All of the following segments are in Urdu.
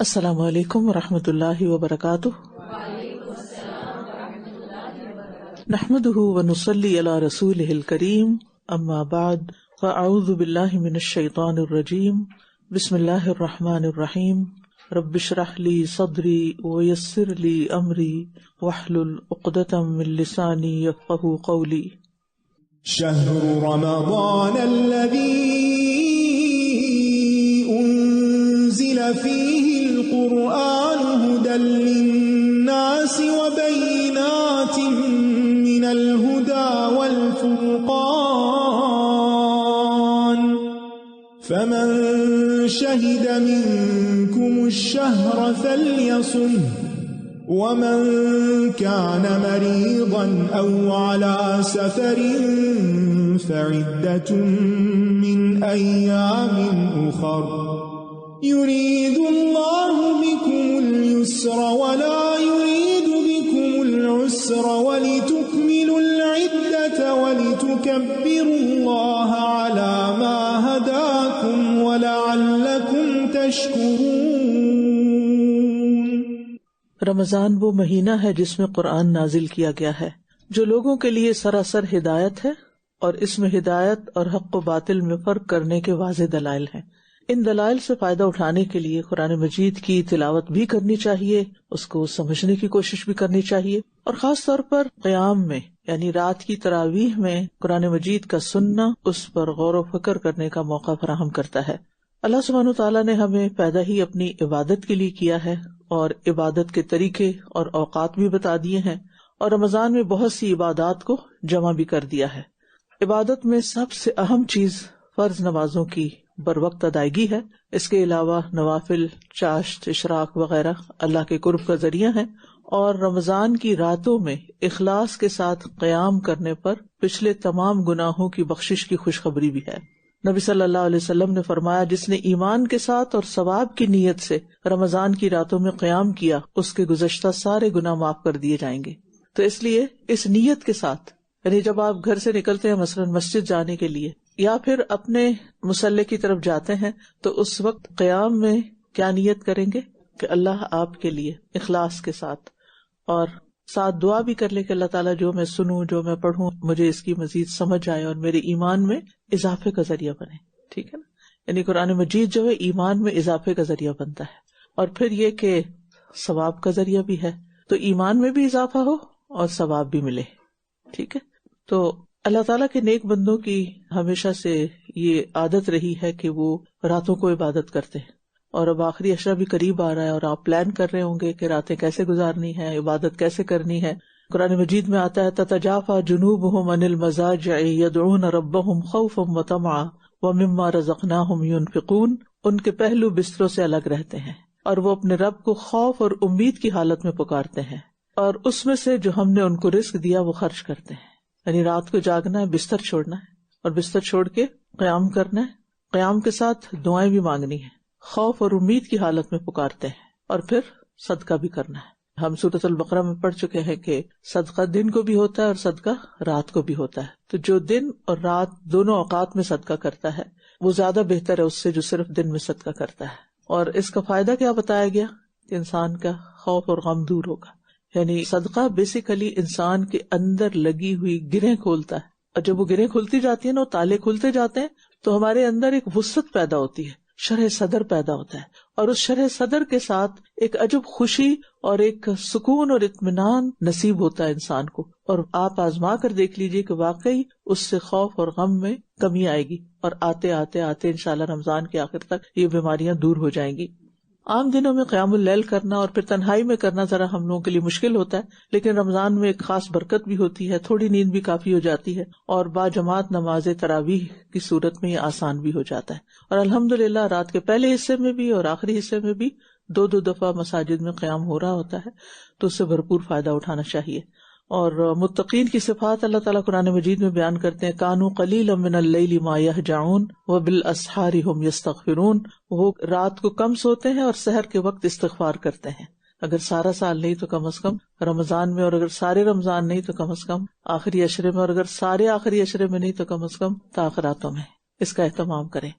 السلام علیکم ورحمۃ اللہ وبرکاتہ۔ نحمده ونصلی علی رسولہ الکریم، اما بعد فاعوذ باللہ من الشیطان الرجیم، بسم اللہ الرحمن الرحیم۔ رب اشرح لی صدری ویسر لی امری واحلل عقدۃ من لسانی یفقہوا قولی۔ شہر رمضان الذی انزل فیہ القرآن هدى للناس وبینات من الہدى والفرقان فمن شہد منکم الشہر فلیصمہ ومن كان مريضا أو على سفر فعدة من أيام أخر يريد الله بكم اليسر ولا يريد بكم العسر ولتكملوا العدة ولتكبروا الله على ما هداكم ولعلكم تشكرون۔ رمضان وہ مہینہ ہے جس میں قرآن نازل کیا گیا ہے، جو لوگوں کے لیے سراسر ہدایت ہے، اور اس میں ہدایت اور حق و باطل میں فرق کرنے کے واضح دلائل ہیں۔ ان دلائل سے فائدہ اٹھانے کے لیے قرآن مجید کی تلاوت بھی کرنی چاہیے، اس کو سمجھنے کی کوشش بھی کرنی چاہیے، اور خاص طور پر قیام میں یعنی رات کی تراویح میں قرآن مجید کا سننا اس پر غور و فکر کرنے کا موقع فراہم کرتا ہے۔ اللہ سبحانہ وتعالیٰ نے ہمیں پیدا ہی اپنی عبادت کے لیے کیا ہے، اور عبادت کے طریقے اور اوقات بھی بتا دیے ہیں، اور رمضان میں بہت سی عبادات کو جمع بھی کر دیا ہے۔ عبادت میں سب سے اہم چیز فرض نمازوں کی بروقت ادائیگی ہے۔ اس کے علاوہ نوافل، چاشت، اشراق وغیرہ اللہ کے قرب کا ذریعہ ہیں، اور رمضان کی راتوں میں اخلاص کے ساتھ قیام کرنے پر پچھلے تمام گناہوں کی بخشش کی خوشخبری بھی ہے۔ نبی صلی اللہ علیہ وسلم نے فرمایا، جس نے ایمان کے ساتھ اور ثواب کی نیت سے رمضان کی راتوں میں قیام کیا، اس کے گزشتہ سارے گناہ معاف کر دیے جائیں گے۔ تو اس لیے اس نیت کے ساتھ، یعنی جب آپ گھر سے نکلتے ہیں مثلاً مسجد جانے کے لیے یا پھر اپنے مصلی کی طرف جاتے ہیں، تو اس وقت قیام میں کیا نیت کریں گے کہ اللہ آپ کے لیے اخلاص کے ساتھ، اور ساتھ دعا بھی کر لے کہ اللہ تعالیٰ جو میں سنوں، جو میں پڑھوں، مجھے اس کی مزید سمجھ آئے اور میرے ایمان میں اضافے کا ذریعہ بنے۔ ٹھیک ہے نا، یعنی قرآن مجید جو ہے ایمان میں اضافے کا ذریعہ بنتا ہے، اور پھر یہ کہ ثواب کا ذریعہ بھی ہے، تو ایمان میں بھی اضافہ ہو اور ثواب بھی ملے۔ ٹھیک ہے، تو اللہ تعالیٰ کے نیک بندوں کی ہمیشہ سے یہ عادت رہی ہے کہ وہ راتوں کو عبادت کرتے ہیں، اور اب آخری عشرہ بھی قریب آ رہا ہے، اور آپ پلان کر رہے ہوں گے کہ راتیں کیسے گزارنی ہے، عبادت کیسے کرنی ہے۔ قرآن مجید میں آتا ہے، تتجافى جنوبهم عن المضاجع يدعون ربهم خوفا وطمعا ومما رزقناهم ينفقون۔ ان کے پہلو بستروں سے الگ رہتے ہیں، اور وہ اپنے رب کو خوف اور امید کی حالت میں پکارتے ہیں، اور اس میں سے جو ہم نے ان کو رزق دیا وہ خرچ کرتے ہیں۔ یعنی رات کو جاگنا ہے، بستر چھوڑنا ہے، اور بستر چھوڑ کے قیام کرنا ہے، قیام کے ساتھ دعائیں بھی مانگنی ہیں، خوف اور امید کی حالت میں پکارتے ہیں، اور پھر صدقہ بھی کرنا ہے۔ ہم سورۃ البقرہ میں پڑھ چکے ہیں کہ صدقہ دن کو بھی ہوتا ہے اور صدقہ رات کو بھی ہوتا ہے، تو جو دن اور رات دونوں اوقات میں صدقہ کرتا ہے وہ زیادہ بہتر ہے اس سے جو صرف دن میں صدقہ کرتا ہے۔ اور اس کا فائدہ کیا بتایا گیا کہ انسان کا خوف اور غم دور ہوگا۔ یعنی صدقہ بیسیکلی انسان کے اندر لگی ہوئی گرہیں کھولتا ہے، اور جب وہ گرہیں کھلتی جاتی ہیں نا، تالے کھلتے جاتے ہیں، تو ہمارے اندر ایک وسعت پیدا ہوتی ہے، شرح صدر پیدا ہوتا ہے، اور اس شرح صدر کے ساتھ ایک عجب خوشی اور ایک سکون اور اطمینان نصیب ہوتا ہے انسان کو۔ اور آپ آزما کر دیکھ لیجئے کہ واقعی اس سے خوف اور غم میں کمی آئے گی، اور آتے آتے آتے انشاءاللہ رمضان کے آخر تک یہ بیماریاں دور ہو جائیں گی۔ عام دنوں میں قیام اللیل کرنا اور پھر تنہائی میں کرنا ذرا ہم لوگوں کے لیے مشکل ہوتا ہے، لیکن رمضان میں ایک خاص برکت بھی ہوتی ہے، تھوڑی نیند بھی کافی ہو جاتی ہے، اور باجماعت نماز تراویح کی صورت میں یہ آسان بھی ہو جاتا ہے۔ اور الحمدللہ رات کے پہلے حصے میں بھی اور آخری حصے میں بھی دو دفعہ مساجد میں قیام ہو رہا ہوتا ہے، تو اس سے بھرپور فائدہ اٹھانا چاہیے۔ اور متقین کی صفات اللہ تعالیٰ قرآن مجید میں بیان کرتے ہیں، کانوا قلیلا من اللیل ما یہجعون وبالاسحار هم یستغفرون۔ وہ رات کو کم سوتے ہیں اور سحر کے وقت استغفار کرتے ہیں۔ اگر سارا سال نہیں تو کم از کم رمضان میں، اور اگر سارے رمضان نہیں تو کم از کم آخری عشرے میں، اور اگر سارے آخری عشرے میں نہیں تو کم از کم تاخراتوں میں اس کا اہتمام کریں۔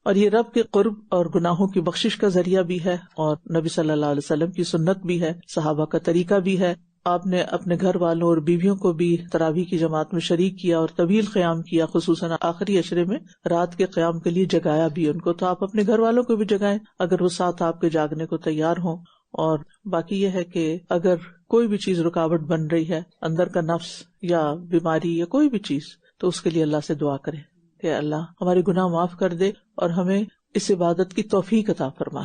اور یہ رب کے قرب اور گناہوں کی بخشش کا ذریعہ بھی ہے، اور نبی صلی اللہ علیہ وسلم کی سنت بھی ہے، صحابہ کا طریقہ بھی ہے. آپ نے اپنے گھر والوں اور بیویوں کو بھی تراویح کی جماعت میں شریک کیا اور طویل قیام کیا، خصوصاً آخری عشرے میں رات کے قیام کے لیے جگایا بھی ان کو. تو آپ اپنے گھر والوں کو بھی جگائیں اگر وہ ساتھ آپ کے جاگنے کو تیار ہوں. اور باقی یہ ہے کہ اگر کوئی بھی چیز رکاوٹ بن رہی ہے، اندر کا نفس یا بیماری یا کوئی بھی چیز، تو اس کے لیے اللہ سے دعا کریں کہ اللہ ہمارے گناہ معاف کر دے اور ہمیں اس عبادت کی توفیق عطا فرما.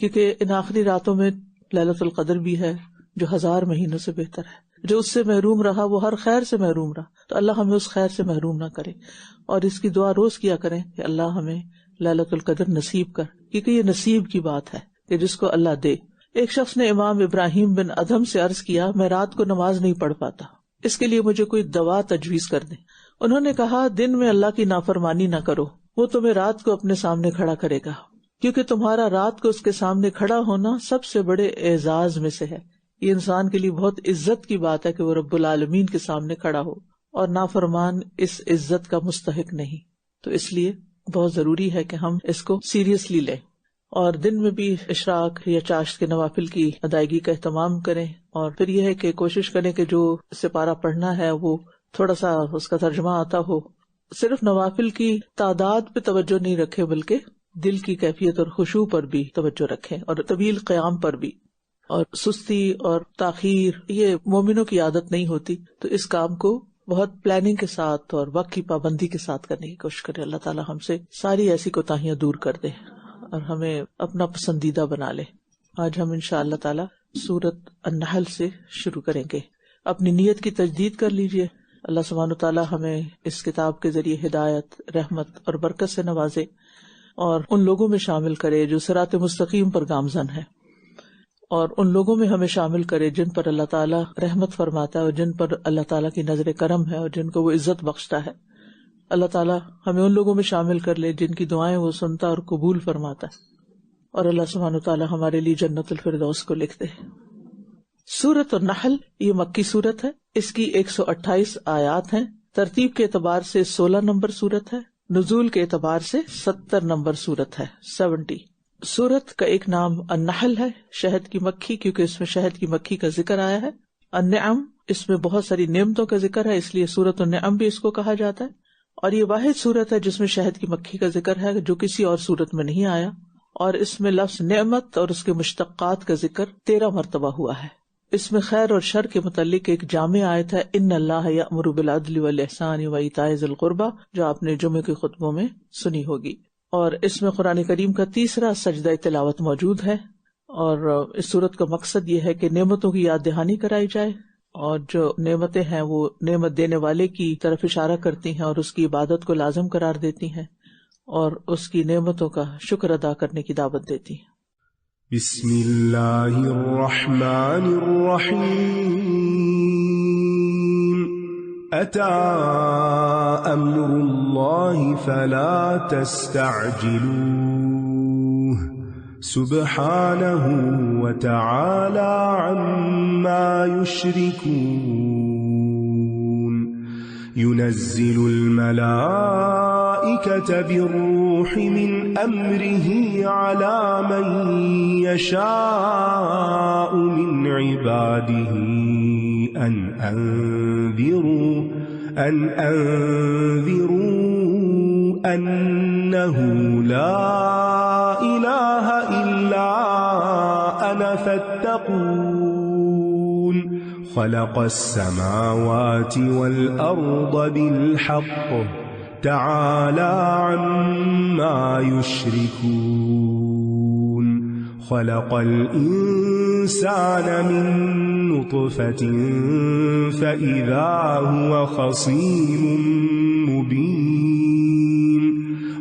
کیونکہ ان آخری راتوں میں لیلۃ القدر بھی ہے جو 1000 مہینوں سے بہتر ہے. جو اس سے محروم رہا وہ ہر خیر سے محروم رہا، تو اللہ ہمیں اس خیر سے محروم نہ کرے. اور اس کی دعا روز کیا کریں کہ اللہ ہمیں لیلۃ القدر نصیب کر، کیونکہ یہ نصیب کی بات ہے کہ جس کو اللہ دے. ایک شخص نے امام ابراہیم بن ادھم سے عرض کیا، میں رات کو نماز نہیں پڑھ پاتا، اس کے لیے مجھے کوئی دوا تجویز کر دیں. انہوں نے کہا، دن میں اللہ کی نافرمانی نہ کرو، وہ تمہیں رات کو اپنے سامنے کھڑا کرے گا، کیونکہ تمہارا رات کو اس کے سامنے کھڑا ہونا سب سے بڑے اعزاز میں سے ہے. یہ انسان کے لیے بہت عزت کی بات ہے کہ وہ رب العالمین کے سامنے کھڑا ہو، اور نافرمان اس عزت کا مستحق نہیں. تو اس لیے بہت ضروری ہے کہ ہم اس کو سیریسلی لیں، اور دن میں بھی اشراق یا چاشت کے نوافل کی ادائیگی کا اہتمام کریں. اور پھر یہ ہے کہ کوشش کریں کہ جو سپارہ پڑھنا ہے وہ تھوڑا سا اس کا ترجمہ آتا ہو. صرف نوافل کی تعداد پہ توجہ نہیں رکھے، بلکہ دل کی کیفیت اور خشوع پر بھی توجہ رکھیں، اور طویل قیام پر بھی. اور سستی اور تاخیر یہ مومنوں کی عادت نہیں ہوتی، تو اس کام کو بہت پلاننگ کے ساتھ اور وقت کی پابندی کے ساتھ کرنے کی کوشش کریں. اللہ تعالیٰ ہم سے ساری ایسی کوتاہیاں دور کر دے اور ہمیں اپنا پسندیدہ بنا لے. آج ہم انشاء اللہ تعالیٰ سورۃ النحل سے شروع کریں گے. اپنی نیت کی تجدید کر لیجئے. اللہ سبحانہ وتعالیٰ ہمیں اس کتاب کے ذریعے ہدایت، رحمت اور برکت سے نوازے، اور ان لوگوں میں شامل کرے جو صراط مستقیم پر گامزن ہے، اور ان لوگوں میں ہمیں شامل کرے جن پر اللہ تعالیٰ رحمت فرماتا ہے اور جن پر اللہ تعالیٰ کی نظر کرم ہے اور جن کو وہ عزت بخشتا ہے. اللہ تعالیٰ ہمیں ان لوگوں میں شامل کر لے جن کی دعائیں وہ سنتا اور قبول فرماتا ہے، اور اللہ سبحانہ وتعالیٰ ہمارے لیے جنت الفردوس کو لکھ دے. سورۃ النحل یہ مکی سورت ہے. اس کی 128 آیات ہیں. ترتیب کے اعتبار سے 16 نمبر سورت ہے. نزول کے اعتبار سے 70 نمبر سورت ہے، 70. سورت کا ایک نام النحل ہے، شہد کی مکھی، کیونکہ اس میں شہد کی مکھی کا ذکر آیا ہے. النعم، اس میں بہت ساری نعمتوں کا ذکر ہے، اس لیے سورۃ النعم بھی اس کو کہا جاتا ہے. اور یہ واحد سورت ہے جس میں شہد کی مکھی کا ذکر ہے، جو کسی اور سورت میں نہیں آیا. اور اس میں لفظ نعمت اور اس کے مشتقات کا ذکر 13 مرتبہ ہوا ہے. اس میں خیر اور شر کے متعلق ایک جامع آیت ہے، ان اللہ یأمر بالعدل والاحسان وایتاء ذی القربى، جو آپ نے جمعے کے خطبوں میں سنی ہوگی. اور اس میں قرآن کریم کا تیسرا سجدہ تلاوت موجود ہے. اور اس سورت کا مقصد یہ ہے کہ نعمتوں کی یاد دہانی کرائی جائے، اور جو نعمتیں ہیں وہ نعمت دینے والے کی طرف اشارہ کرتی ہیں اور اس کی عبادت کو لازم قرار دیتی ہیں، اور اس کی نعمتوں کا شکر ادا کرنے کی دعوت دیتی ہیں. بسم اللہ الرحمن الرحیم. أتى أمر الله فلا تستعجلوه سبحانه وتعالى عما يشركون. ينزل الملائكة بالروح من أمره على من يشاء من عباده أن أنذروا أنه لا إله إلا أنا فاتقون. خلق السماوات والأرض بالحق تعالى عما يشركون. خلق الإنسان من نطفة فإذا هو خصيم مبين.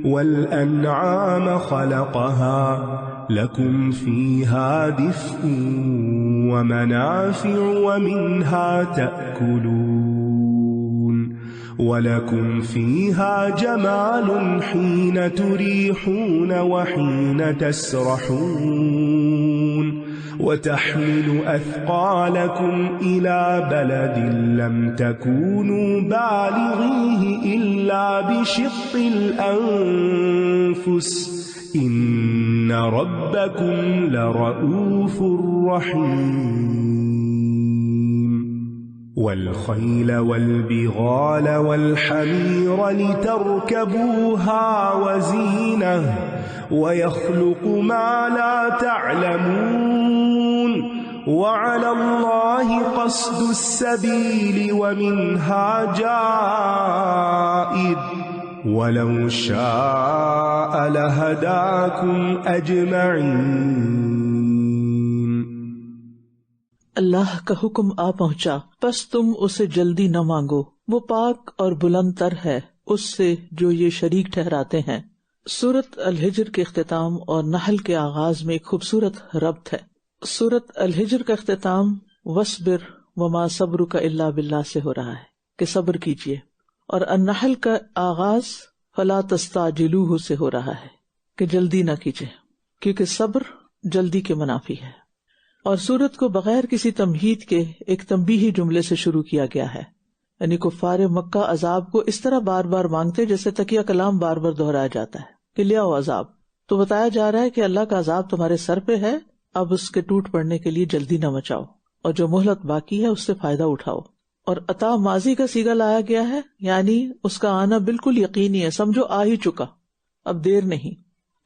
والأنعام خلقها لكم فيها دفء ومنافع ومنها تأكلون. ولكم فيها جمال حين تريحون وحين تسرحون. وتحمل أثقالكم إلى بلد لم تكونوا بالغيه إلا بشق الأنفس الأنفس إن ربكم لرؤوف رحيم والخيل والبغال والحمير لتركبوها وزينة ويخلق ما لا تعلمون وعلى الله قصد السبيل ومنها جائر وَلَوْ شَاءَ لَهَدَاكُمْ أَجْمَعِينَ۔ اللہ کا حکم آ پہنچا، پس تم اسے جلدی نہ مانگو، وہ پاک اور بلند تر ہے اس سے جو یہ شریک ٹھہراتے ہیں۔ سورۃ الحجر کے اختتام اور نحل کے آغاز میں ایک خوبصورت ربط ہے۔ سورۃ الحجر کا اختتام وَاصْبِرْ وَمَا صَبْرُكَ إِلَّا بِاللَّهِ سے ہو رہا ہے کہ صبر کیجیے، اور النحل کا آغاز فلا تستعجلوہ سے ہو رہا ہے کہ جلدی نہ کیجیے، کیونکہ صبر جلدی کے منافی ہے۔ اور سورت کو بغیر کسی تمہید کے ایک تنبیہی جملے سے شروع کیا گیا ہے، یعنی کفار مکہ عذاب کو اس طرح بار بار مانگتے جیسے تکیہ کلام بار بار دہرایا جاتا ہے کہ لے آؤ عذاب، تو بتایا جا رہا ہے کہ اللہ کا عذاب تمہارے سر پہ ہے، اب اس کے ٹوٹ پڑنے کے لیے جلدی نہ مچاؤ، اور جو مہلت باقی ہے اس سے فائدہ اٹھاؤ۔ اور عطا ماضی کا صیغہ لایا گیا ہے، یعنی اس کا آنا بالکل یقینی ہے، سمجھو آ ہی چکا، اب دیر نہیں۔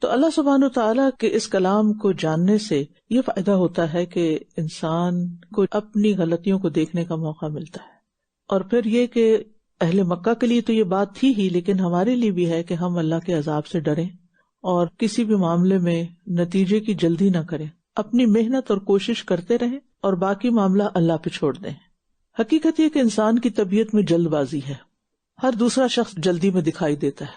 تو اللہ سبحانہ وتعالیٰ کے اس کلام کو جاننے سے یہ فائدہ ہوتا ہے کہ انسان کو اپنی غلطیوں کو دیکھنے کا موقع ملتا ہے، اور پھر یہ کہ اہل مکہ کے لیے تو یہ بات تھی ہی، لیکن ہمارے لیے بھی ہے کہ ہم اللہ کے عذاب سے ڈریں اور کسی بھی معاملے میں نتیجے کی جلدی نہ کریں، اپنی محنت اور کوشش کرتے رہیں اور باقی معاملہ اللہ پہ چھوڑ دیں۔ حقیقت یہ کہ انسان کی طبیعت میں جلد بازی ہے، ہر دوسرا شخص جلدی میں دکھائی دیتا ہے،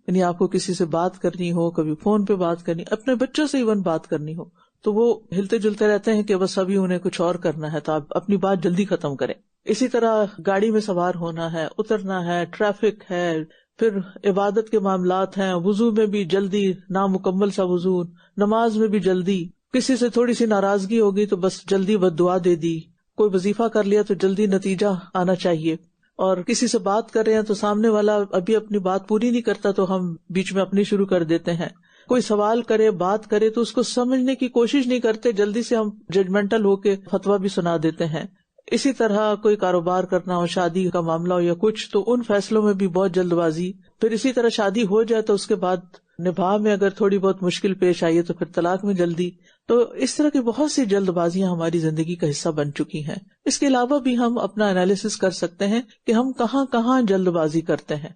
یعنی آپ کو کسی سے بات کرنی ہو، کبھی فون پہ بات کرنی، اپنے بچوں سے ایون بات کرنی ہو تو وہ ہلتے جلتے رہتے ہیں کہ بس ابھی انہیں کچھ اور کرنا ہے تو آپ اپنی بات جلدی ختم کریں۔ اسی طرح گاڑی میں سوار ہونا ہے، اترنا ہے، ٹریفک ہے، پھر عبادت کے معاملات ہیں، وضو میں بھی جلدی، نامکمل سا وضو، نماز میں بھی جلدی، کسی سے تھوڑی سی ناراضگی ہوگی تو بس جلدی بد دعا دے دی، کوئی وظیفہ کر لیا تو جلدی نتیجہ آنا چاہیے، اور کسی سے بات کر رہے ہیں تو سامنے والا ابھی اپنی بات پوری نہیں کرتا تو ہم بیچ میں اپنی شروع کر دیتے ہیں، کوئی سوال کرے، بات کرے تو اس کو سمجھنے کی کوشش نہیں کرتے، جلدی سے ہم ججمنٹل ہو کے فتویٰ بھی سنا دیتے ہیں۔ اسی طرح کوئی کاروبار کرنا ہو، شادی کا معاملہ ہو یا کچھ، تو ان فیصلوں میں بھی بہت جلد بازی، پھر اسی طرح شادی ہو جائے تو اس کے بعد نبھا میں اگر تھوڑی بہت مشکل پیش آئی ہے تو پھر طلاق میں جلدی، تو اس طرح کی بہت سی جلد بازیاں ہماری زندگی کا حصہ بن چکی ہیں۔ اس کے علاوہ بھی ہم اپنا انالیسس کر سکتے ہیں کہ ہم کہاں کہاں جلد بازی کرتے ہیں۔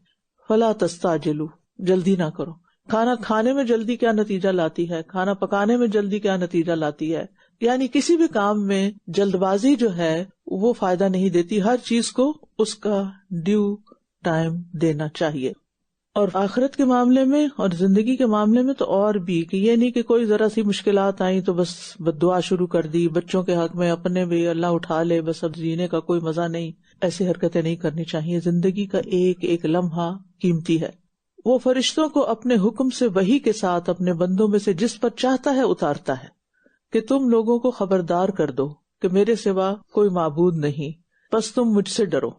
فلا تستعجلوا، جلدی نہ کرو۔ کھانا کھانے میں جلدی کیا نتیجہ لاتی ہے، کھانا پکانے میں جلدی کیا نتیجہ لاتی ہے، یعنی کسی بھی کام میں جلد بازی جو ہے وہ فائدہ نہیں دیتی، ہر چیز کو اس کا ڈیو ٹائم دینا چاہیے۔ اور آخرت کے معاملے میں اور زندگی کے معاملے میں تو اور بھی، کہ یہ نہیں کہ کوئی ذرا سی مشکلات آئیں تو بس بد دعا شروع کر دی، بچوں کے حق میں اپنے بھی اللہ اٹھا لے، بس اب جینے کا کوئی مزہ نہیں، ایسی حرکتیں نہیں کرنی چاہیے۔ زندگی کا ایک ایک لمحہ قیمتی ہے۔ وہ فرشتوں کو اپنے حکم سے وحی کے ساتھ اپنے بندوں میں سے جس پر چاہتا ہے اتارتا ہے کہ تم لوگوں کو خبردار کر دو کہ میرے سوا کوئی معبود نہیں، بس تم مجھ سے ڈرو۔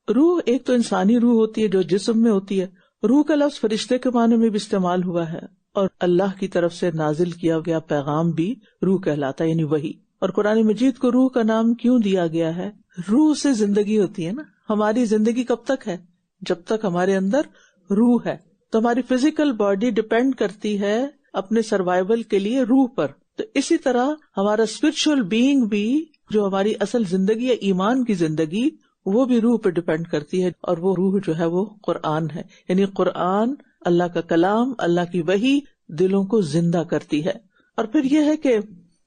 روح ایک تو انسانی روح ہوتی ہے جو جسم میں ہوتی ہے، روح کا لفظ فرشتے کے معنی میں بھی استعمال ہوا ہے، اور اللہ کی طرف سے نازل کیا گیا پیغام بھی روح کہلاتا ہے، یعنی وحی۔ اور قرآن مجید کو روح کا نام کیوں دیا گیا ہے؟ روح سے زندگی ہوتی ہے نا، ہماری زندگی کب تک ہے؟ جب تک ہمارے اندر روح ہے۔ تو ہماری فزیکل باڈی ڈپینڈ کرتی ہے اپنے سروائیول کے لیے روح پر، تو اسی طرح ہمارا اسپرچل بینگ بھی، جو ہماری اصل زندگی ہے، ایمان کی زندگی، وہ بھی روح پہ ڈپینڈ کرتی ہے، اور وہ روح جو ہے وہ قرآن ہے، یعنی قرآن اللہ کا کلام، اللہ کی وحی دلوں کو زندہ کرتی ہے۔ اور پھر یہ ہے کہ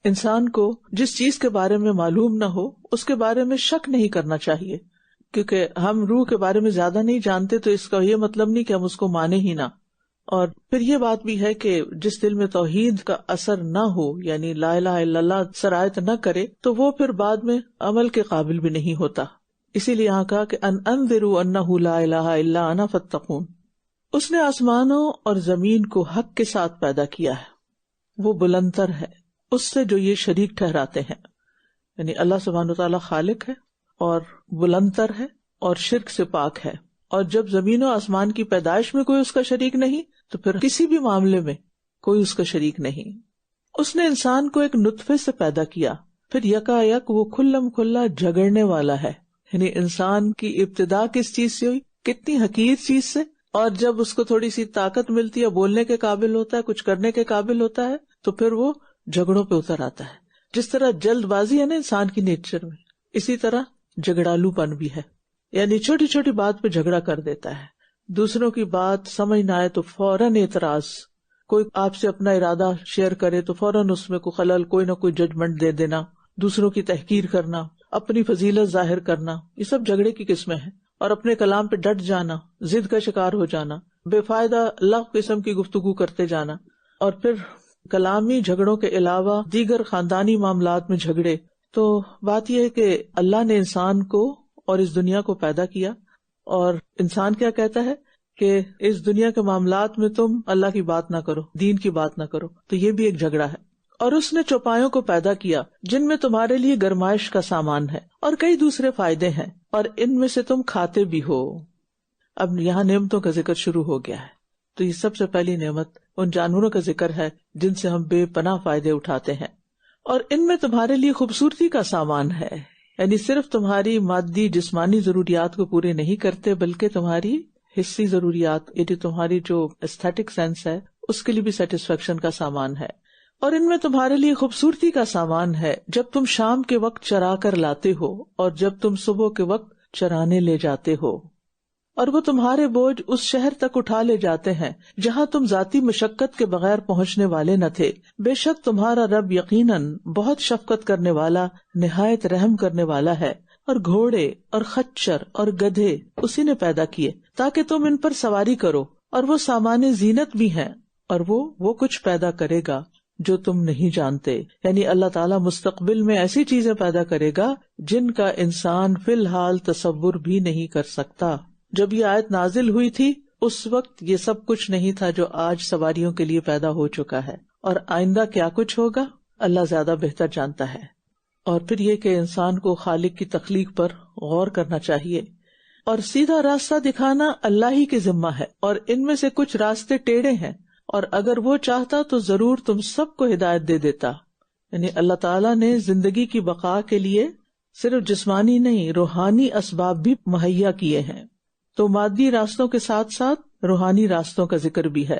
انسان کو جس چیز کے بارے میں معلوم نہ ہو اس کے بارے میں شک نہیں کرنا چاہیے، کیونکہ ہم روح کے بارے میں زیادہ نہیں جانتے تو اس کا یہ مطلب نہیں کہ ہم اس کو مانے ہی نہ۔ اور پھر یہ بات بھی ہے کہ جس دل میں توحید کا اثر نہ ہو، یعنی لا الہ الا اللہ سرایت نہ کرے، تو وہ پھر بعد میں عمل کے قابل بھی نہیں ہوتا۔ اسی لیے یہاں کہا کہ انذروا انہ لا الہ الا انا فاتقون۔ اس نے آسمانوں اور زمین کو حق کے ساتھ پیدا کیا ہے، وہ بلند تر ہے اس سے جو یہ شریک ٹھہراتے ہیں، یعنی اللہ سبحانہ وتعالیٰ خالق ہے اور بلند تر ہے اور شرک سے پاک ہے، اور جب زمین و آسمان کی پیدائش میں کوئی اس کا شریک نہیں تو پھر کسی بھی معاملے میں کوئی اس کا شریک نہیں. اس نے انسان کو ایک نطفے سے پیدا کیا، پھر یکا یک وہ کھلم کھلا جھگڑنے والا ہے. یعنی انسان کی ابتدا کس چیز سے ہوئی؟ کتنی حقیر چیز سے. اور جب اس کو تھوڑی سی طاقت ملتی ہے، بولنے کے قابل ہوتا ہے، کچھ کرنے کے قابل ہوتا ہے، تو پھر وہ جھگڑوں پہ اتر آتا ہے. جس طرح جلد بازی ہے نا انسان کی نیچر میں، اسی طرح جھگڑالو پن بھی ہے. یعنی چھوٹی چھوٹی بات پہ جھگڑا کر دیتا ہے. دوسروں کی بات سمجھ نہ آئے تو فوراً اعتراض. کوئی آپ سے اپنا ارادہ شیئر کرے تو فوراً اس میں کوئی خلل، کوئی نہ کوئی ججمنٹ دے دینا، دوسروں کی تحقیر کرنا، اپنی فضیلت ظاہر کرنا، یہ سب جھگڑے کی قسمیں ہیں. اور اپنے کلام پہ ڈٹ جانا، ضد کا شکار ہو جانا، بے فائدہ لغو قسم کی گفتگو کرتے جانا. اور پھر کلامی جھگڑوں کے علاوہ دیگر خاندانی معاملات میں جھگڑے. تو بات یہ ہے کہ اللہ نے انسان کو اور اس دنیا کو پیدا کیا، اور انسان کیا کہتا ہے کہ اس دنیا کے معاملات میں تم اللہ کی بات نہ کرو، دین کی بات نہ کرو. تو یہ بھی ایک جھگڑا ہے. اور اس نے چوپایوں کو پیدا کیا جن میں تمہارے لیے گرمائش کا سامان ہے اور کئی دوسرے فائدے ہیں، اور ان میں سے تم کھاتے بھی ہو. اب یہاں نعمتوں کا ذکر شروع ہو گیا ہے. تو یہ سب سے پہلی نعمت ان جانوروں کا ذکر ہے جن سے ہم بے پناہ فائدے اٹھاتے ہیں. اور ان میں تمہارے لیے خوبصورتی کا سامان ہے. یعنی صرف تمہاری مادی جسمانی ضروریات کو پورے نہیں کرتے، بلکہ تمہاری حصی ضروریات، یعنی تمہاری جو ایستھیٹک سینس ہے اس کے لیے بھی سیٹسفیکشن کا سامان ہے. اور ان میں تمہارے لیے خوبصورتی کا سامان ہے جب تم شام کے وقت چرا کر لاتے ہو اور جب تم صبح کے وقت چرانے لے جاتے ہو. اور وہ تمہارے بوجھ اس شہر تک اٹھا لے جاتے ہیں جہاں تم ذاتی مشقت کے بغیر پہنچنے والے نہ تھے. بے شک تمہارا رب یقیناً بہت شفقت کرنے والا، نہایت رحم کرنے والا ہے. اور گھوڑے اور خچر اور گدھے اسی نے پیدا کیے تاکہ تم ان پر سواری کرو، اور وہ سامان زینت بھی ہیں، اور وہ کچھ پیدا کرے گا جو تم نہیں جانتے. یعنی اللہ تعالیٰ مستقبل میں ایسی چیزیں پیدا کرے گا جن کا انسان فی الحال تصور بھی نہیں کر سکتا. جب یہ آیت نازل ہوئی تھی اس وقت یہ سب کچھ نہیں تھا جو آج سواریوں کے لیے پیدا ہو چکا ہے، اور آئندہ کیا کچھ ہوگا اللہ زیادہ بہتر جانتا ہے. اور پھر یہ کہ انسان کو خالق کی تخلیق پر غور کرنا چاہیے، اور سیدھا راستہ دکھانا اللہ ہی کے ذمہ ہے. اور ان میں سے کچھ راستے ٹیڑھے ہیں، اور اگر وہ چاہتا تو ضرور تم سب کو ہدایت دے دیتا. یعنی اللہ تعالیٰ نے زندگی کی بقا کے لیے صرف جسمانی نہیں، روحانی اسباب بھی مہیا کیے ہیں. تو مادی راستوں کے ساتھ ساتھ روحانی راستوں کا ذکر بھی ہے.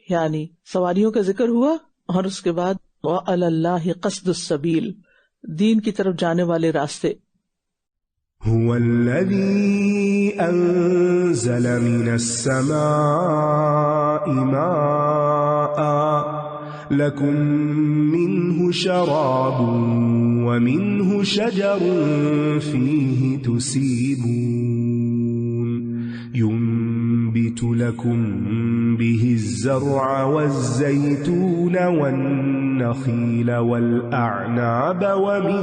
یعنی سواریوں کا ذکر ہوا، اور اس کے بعد وَعَلَى اللَّهِ قَصْدُ السَّبِيلِ، دین کی طرف جانے والے راستے. هو الذي أنزل من السماء ماء لكم منه شراب ومنه شجر فيه تسيمون ينبت لكم به الزرع والزيتون والنخيل والأعناب ومن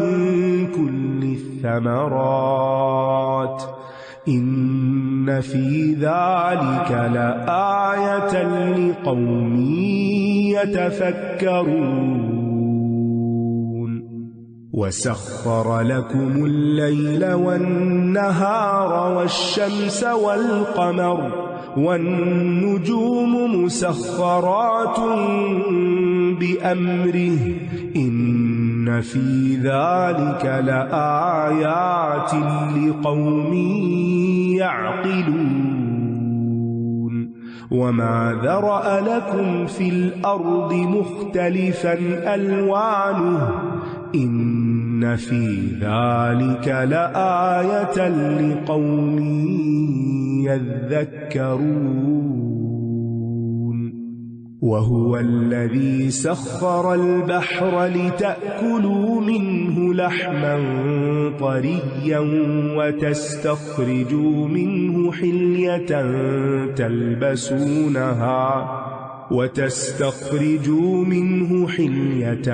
كل الثمرات إن في ذلك لآية لقوم يتفكرون وسخر لكم الليل والنهار والشمس والقمر والنجوم مسخرات بأمره إن في ذلك لآيات لقوم يعقلون وما ذرأ لكم في الأرض مختلفا ألوانه إن في ذلك لآية لقوم يذكرون وهو الذي سخر البحر لتأكلوا منه لحما طريا وتستخرجوا منه حلية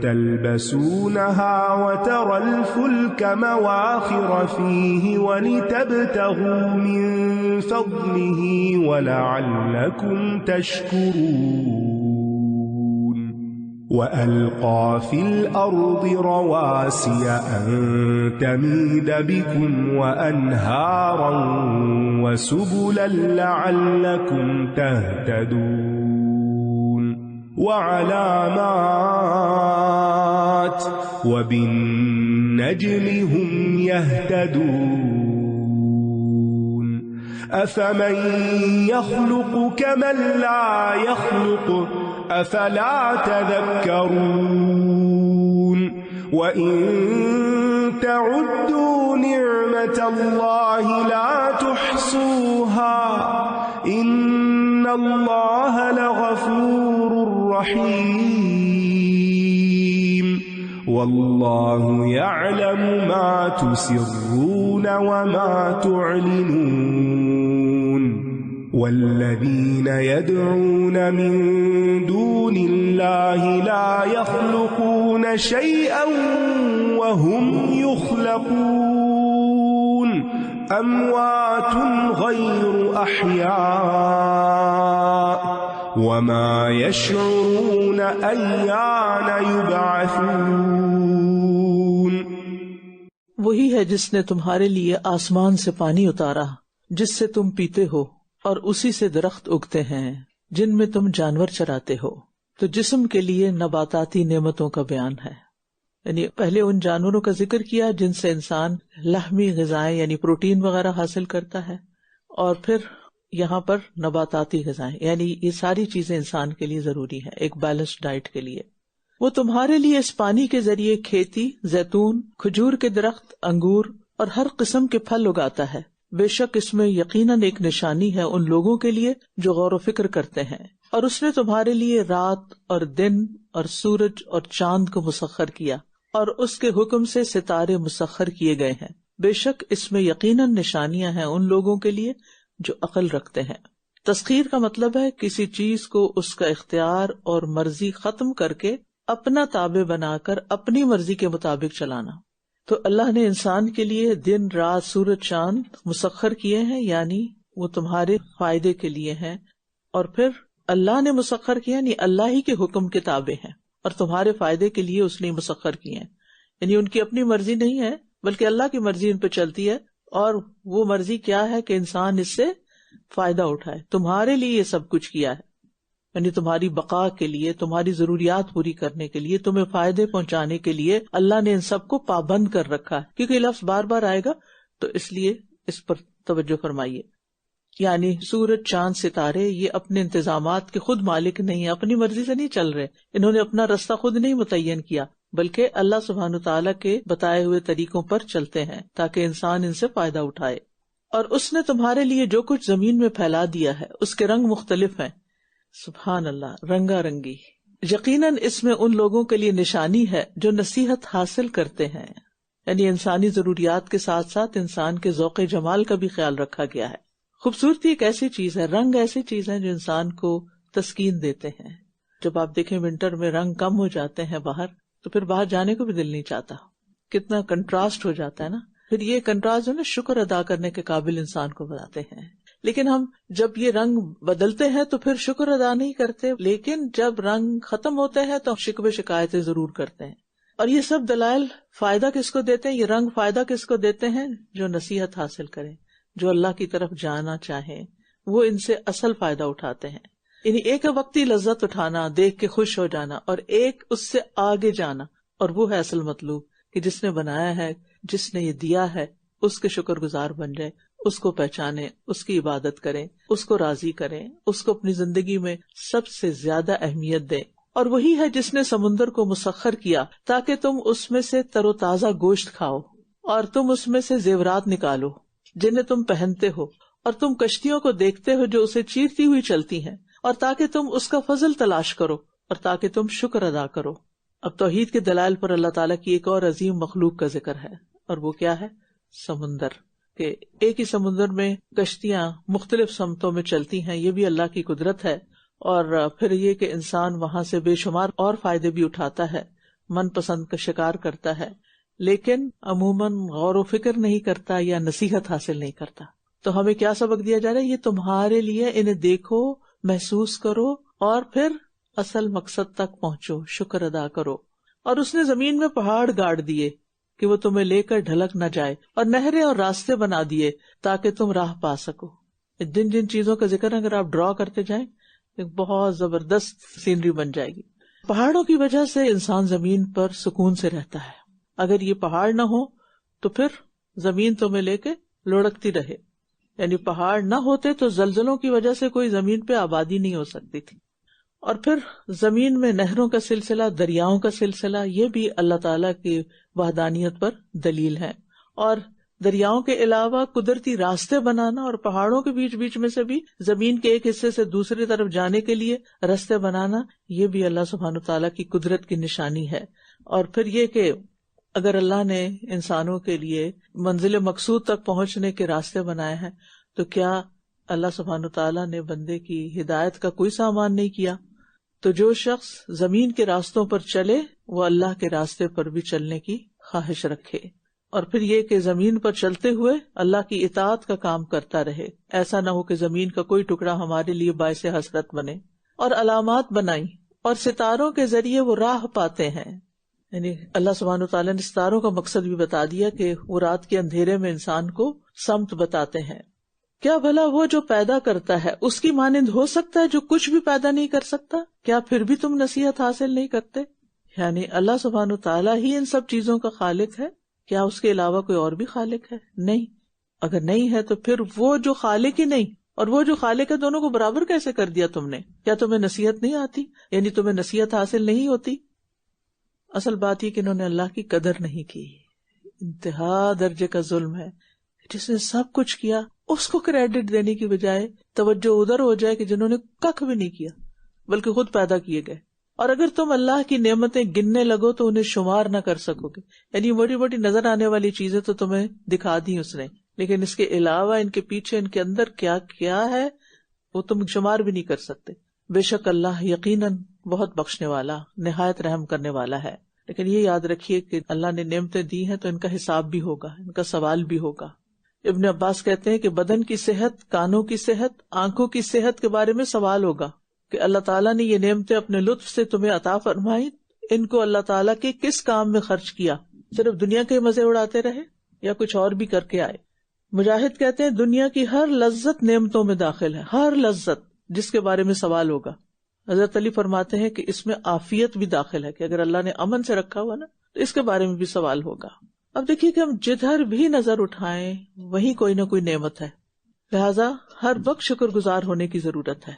تلبسونها وترى الفلك مواخر فيه ولتبتغوا من فضله ولعلكم تشكرون وألقى في الأرض رواسي أن تميد بكم وأنهارا وسبلا لعلكم تهتدون وعلامات وبالنجم هم يهتدون أفمن يخلق كمن لا يخلق أفلا تذكرون وإن تعدوا نعمة الله لا تحصوها إن الله لغفور رحيم والله يعلم ما تسرون وما تعلنون والذين يدعون من دون الله لا يخلقون شيئا وهم يخلقون أموات غير أحياء وما يشعرون أيان يبعثون. وہی ہے جس نے تمہارے لیے آسمان سے پانی اتارا جس سے تم پیتے ہو اور اسی سے درخت اگتے ہیں جن میں تم جانور چراتے ہو. تو جسم کے لیے نباتاتی نعمتوں کا بیان ہے، یعنی پہلے ان جانوروں کا ذکر کیا جن سے انسان لحمی غذائیں یعنی پروٹین وغیرہ حاصل کرتا ہے، اور پھر یہاں پر نباتاتی غذائیں یعنی یہ ساری چیزیں انسان کے لیے ضروری ہیں ایک بیلنسڈ ڈائٹ کے لیے. وہ تمہارے لیے اس پانی کے ذریعے کھیتی، زیتون، کھجور کے درخت، انگور اور ہر قسم کے پھل اگاتا ہے. بے شک اس میں یقیناً ایک نشانی ہے ان لوگوں کے لیے جو غور و فکر کرتے ہیں. اور اس نے تمہارے لیے رات اور دن اور سورج اور چاند کو مسخر کیا اور اس کے حکم سے ستارے مسخر کیے گئے ہیں. بے شک اس میں یقیناً نشانیاں ہیں ان لوگوں کے لیے جو عقل رکھتے ہیں. تسخیر کا مطلب ہے کسی چیز کو اس کا اختیار اور مرضی ختم کر کے اپنا تابع بنا کر اپنی مرضی کے مطابق چلانا. تو اللہ نے انسان کے لیے دن، رات، سورج، چاند مسخر کیے ہیں، یعنی وہ تمہارے فائدے کے لیے ہیں. اور پھر اللہ نے مسخر کیا یعنی اللہ ہی کے حکم کے تابع ہیں اور تمہارے فائدے کے لیے اس نے مسخر کیے ہیں. یعنی ان کی اپنی مرضی نہیں ہے بلکہ اللہ کی مرضی ان پہ چلتی ہے، اور وہ مرضی کیا ہے کہ انسان اس سے فائدہ اٹھائے. تمہارے لیے یہ سب کچھ کیا ہے، یعنی تمہاری بقا کے لیے، تمہاری ضروریات پوری کرنے کے لیے، تمہیں فائدے پہنچانے کے لیے اللہ نے ان سب کو پابند کر رکھا ہے. کیونکہ یہ لفظ بار بار آئے گا تو اس لیے اس پر توجہ فرمائیے. یعنی سورج، چاند، ستارے یہ اپنے انتظامات کے خود مالک نہیں ہیں، اپنی مرضی سے نہیں چل رہے، انہوں نے اپنا رستہ خود نہیں متعین کیا بلکہ اللہ سبحانہ تعالیٰ کے بتائے ہوئے طریقوں پر چلتے ہیں تاکہ انسان ان سے فائدہ اٹھائے. اور اس نے تمہارے لیے جو کچھ زمین میں پھیلا دیا ہے اس کے رنگ مختلف ہیں. سبحان اللہ، رنگا رنگی. یقیناً اس میں ان لوگوں کے لیے نشانی ہے جو نصیحت حاصل کرتے ہیں، یعنی انسانی ضروریات کے ساتھ ساتھ انسان کے ذوق جمال کا بھی خیال رکھا گیا ہے. خوبصورتی ایک ایسی چیز ہے، رنگ ایسی چیز ہے جو انسان کو تسکین دیتے ہیں. جب آپ دیکھیں ونٹر میں رنگ کم ہو جاتے ہیں باہر تو پھر باہر جانے کو بھی دل نہیں چاہتا، کتنا کنٹراسٹ ہو جاتا ہے نا. پھر یہ کنٹراسٹ جو نا شکر ادا کرنے کے قابل انسان کو بتاتے ہیں. لیکن ہم جب یہ رنگ بدلتے ہیں تو پھر شکر ادا نہیں کرتے، لیکن جب رنگ ختم ہوتے ہیں تو شکوے شکایتیں ضرور کرتے ہیں. اور یہ سب دلائل فائدہ کس کو دیتے ہیں؟ یہ رنگ فائدہ کس کو دیتے ہیں؟ جو نصیحت حاصل کریں، جو اللہ کی طرف جانا چاہیں، وہ ان سے اصل فائدہ اٹھاتے ہیں. یعنی ایک وقتی لذت اٹھانا، دیکھ کے خوش ہو جانا، اور ایک اس سے آگے جانا، اور وہ ہے اصل مطلوب کہ جس نے بنایا ہے، جس نے یہ دیا ہے، اس کے شکر گزار بن جائے، اس کو پہچانے، اس کی عبادت کریں، اس کو راضی کریں، اس کو اپنی زندگی میں سب سے زیادہ اہمیت دیں. اور وہی ہے جس نے سمندر کو مسخر کیا تاکہ تم اس میں سے تر و تازہ گوشت کھاؤ، اور تم اس میں سے زیورات نکالو جنہیں تم پہنتے ہو، اور تم کشتیوں کو دیکھتے ہو جو اسے چیرتی ہوئی چلتی ہیں، اور تاکہ تم اس کا فضل تلاش کرو، اور تاکہ تم شکر ادا کرو. اب توحید کے دلائل پر اللہ تعالیٰ کی ایک اور عظیم مخلوق کا ذکر ہے، اور وہ کیا ہے؟ سمندر. کہ ایک ہی سمندر میں کشتیاں مختلف سمتوں میں چلتی ہیں، یہ بھی اللہ کی قدرت ہے. اور پھر یہ کہ انسان وہاں سے بے شمار اور فائدے بھی اٹھاتا ہے، من پسند کا شکار کرتا ہے، لیکن عموماً غور و فکر نہیں کرتا یا نصیحت حاصل نہیں کرتا. تو ہمیں کیا سبق دیا جا رہا ہے؟ یہ تمہارے لیے، انہیں دیکھو، محسوس کرو، اور پھر اصل مقصد تک پہنچو، شکر ادا کرو. اور اس نے زمین میں پہاڑ گاڑ دیے کہ وہ تمہیں لے کر ڈھلک نہ جائے، اور نہریں اور راستے بنا دیے تاکہ تم راہ پا سکو. جن جن چیزوں کا ذکر اگر آپ ڈرا کرتے جائیں ایک بہت زبردست سینری بن جائے گی. پہاڑوں کی وجہ سے انسان زمین پر سکون سے رہتا ہے. اگر یہ پہاڑ نہ ہو تو پھر زمین تمہیں لے کے لڑکتی رہے. یعنی پہاڑ نہ ہوتے تو زلزلوں کی وجہ سے کوئی زمین پہ آبادی نہیں ہو سکتی تھی. اور پھر زمین میں نہروں کا سلسلہ، دریاؤں کا سلسلہ، یہ بھی اللہ تعالیٰ کی وحدانیت پر دلیل ہے. اور دریاؤں کے علاوہ قدرتی راستے بنانا اور پہاڑوں کے بیچ بیچ میں سے بھی زمین کے ایک حصے سے دوسری طرف جانے کے لیے راستے بنانا، یہ بھی اللہ سبحانہ تعالیٰ کی قدرت کی نشانی ہے. اور پھر یہ کہ اگر اللہ نے انسانوں کے لیے منزل مقصود تک پہنچنے کے راستے بنائے ہیں تو کیا اللہ سبحانہ تعالیٰ نے بندے کی ہدایت کا کوئی سامان نہیں کیا؟ تو جو شخص زمین کے راستوں پر چلے وہ اللہ کے راستے پر بھی چلنے کی خواہش رکھے. اور پھر یہ کہ زمین پر چلتے ہوئے اللہ کی اطاعت کا کام کرتا رہے. ایسا نہ ہو کہ زمین کا کوئی ٹکڑا ہمارے لیے باعث حسرت بنے. اور علامات بنائی اور ستاروں کے ذریعے وہ راہ پاتے ہیں. یعنی اللہ سبحانہ تعالیٰ نے ستاروں کا مقصد بھی بتا دیا کہ وہ رات کے اندھیرے میں انسان کو سمت بتاتے ہیں. کیا بھلا وہ جو پیدا کرتا ہے اس کی مانند ہو سکتا ہے جو کچھ بھی پیدا نہیں کر سکتا؟ کیا پھر بھی تم نصیحت حاصل نہیں کرتے؟ یعنی اللہ سبحانہ تعالیٰ ہی ان سب چیزوں کا خالق ہے. کیا اس کے علاوہ کوئی اور بھی خالق ہے؟ نہیں. اگر نہیں ہے تو پھر وہ جو خالق ہی نہیں اور وہ جو خالق ہے دونوں کو برابر کیسے کر دیا تم نے؟ کیا تمہیں نصیحت نہیں آتی؟ یعنی تمہیں نصیحت حاصل نہیں ہوتی؟ اصل بات یہ کہ انہوں نے اللہ کی قدر نہیں کی. انتہا درجے کا ظلم ہے. جس نے سب کچھ کیا اس کو کریڈٹ دینے کی بجائے توجہ ادھر ہو جائے کہ جنہوں نے ککھ بھی نہیں کیا بلکہ خود پیدا کیے گئے. اور اگر تم اللہ کی نعمتیں گننے لگو تو انہیں شمار نہ کر سکو گے. یعنی موٹی موٹی نظر آنے والی چیزیں تو تمہیں دکھا دی اس نے، لیکن اس کے علاوہ ان کے پیچھے ان کے اندر کیا کیا ہے وہ تم شمار بھی نہیں کر سکتے. بے شک اللہ یقیناً بہت بخشنے والا، نہایت رحم کرنے والا ہے. لیکن یہ یاد رکھیے کہ اللہ نے نعمتیں دی ہیں تو ان کا حساب بھی ہوگا، ان کا سوال بھی ہوگا. ابن عباس کہتے ہیں کہ بدن کی صحت، کانوں کی صحت، آنکھوں کی صحت کے بارے میں سوال ہوگا کہ اللہ تعالیٰ نے یہ نعمتیں اپنے لطف سے تمہیں عطا فرمائی، ان کو اللہ تعالیٰ کے کس کام میں خرچ کیا؟ صرف دنیا کے مزے اڑاتے رہے یا کچھ اور بھی کر کے آئے؟ مجاہد کہتے ہیں دنیا کی ہر لذت نعمتوں میں داخل ہے، ہر لذت جس کے بارے میں سوال ہوگا. حضرت علی فرماتے ہیں کہ اس میں عافیت بھی داخل ہے کہ اگر اللہ نے امن سے رکھا ہوا نا تو اس کے بارے میں بھی سوال ہوگا. اب دیکھیے کہ ہم جدھر بھی نظر اٹھائیں وہیں کوئی نہ کوئی نعمت ہے، لہذا ہر وقت شکر گزار ہونے کی ضرورت ہے.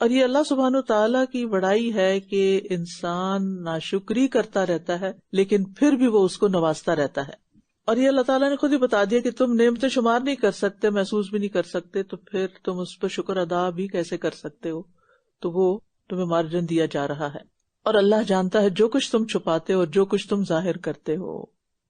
اور یہ اللہ سبحانہ تعالیٰ کی بڑائی ہے کہ انسان ناشکری کرتا رہتا ہے لیکن پھر بھی وہ اس کو نوازتا رہتا ہے. اور یہ اللہ تعالیٰ نے خود ہی بتا دیا کہ تم نعمتیں شمار نہیں کر سکتے، محسوس بھی نہیں کر سکتے، تو پھر تم اس پر شکر ادا بھی کیسے کر سکتے ہو؟ تو وہ تمہیں مارجن دیا جا رہا ہے. اور اللہ جانتا ہے جو کچھ تم چھپاتے ہو اور جو کچھ تم ظاہر کرتے ہو،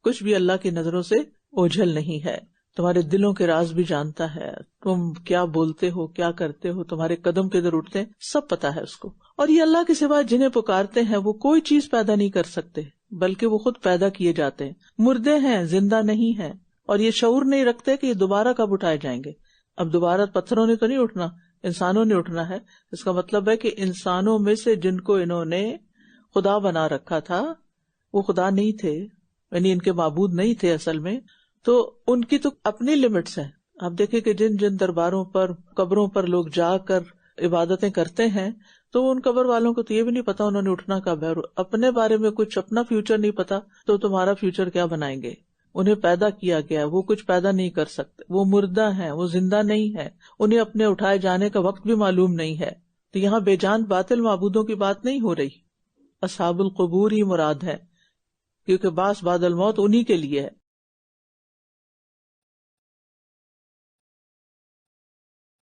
کچھ بھی اللہ کی نظروں سے اوجھل نہیں ہے. تمہارے دلوں کے راز بھی جانتا ہے، تم کیا بولتے ہو، کیا کرتے ہو، تمہارے قدم کدھر اٹھتے ہیں، سب پتا ہے اس کو. اور یہ اللہ کے سوا جنہیں پکارتے ہیں وہ کوئی چیز پیدا نہیں کر سکتے بلکہ وہ خود پیدا کیے جاتے ہیں. مردے ہیں، زندہ نہیں ہیں، اور یہ شعور نہیں رکھتے کہ یہ دوبارہ کب اٹھائے جائیں گے. اب دوبارہ پتھروں نے تو نہیں اٹھنا، انسانوں نے اٹھنا ہے. اس کا مطلب ہے کہ انسانوں میں سے جن کو انہوں نے خدا بنا رکھا تھا وہ خدا نہیں تھے، یعنی ان کے معبود نہیں تھے اصل میں، تو ان کی تو اپنی لمٹس ہیں. آپ دیکھیں کہ جن جن درباروں پر، قبروں پر لوگ جا کر عبادتیں کرتے ہیں تو ان قبر والوں کو تو یہ بھی نہیں پتا انہوں نے اٹھنا کب ہے، اپنے بارے میں کچھ اپنا فیوچر نہیں پتا تو تمہارا فیوچر کیا بنائیں گے؟ انہیں پیدا کیا گیا، وہ کچھ پیدا نہیں کر سکتے، وہ مردہ ہیں، وہ زندہ نہیں ہے، انہیں اپنے اٹھائے جانے کا وقت بھی معلوم نہیں ہے. تو یہاں بے جان باطل معبودوں کی بات نہیں ہو رہی، اصحاب القبور ہی مراد ہے، کیونکہ باس بعد الموت انہی کے لیے ہے.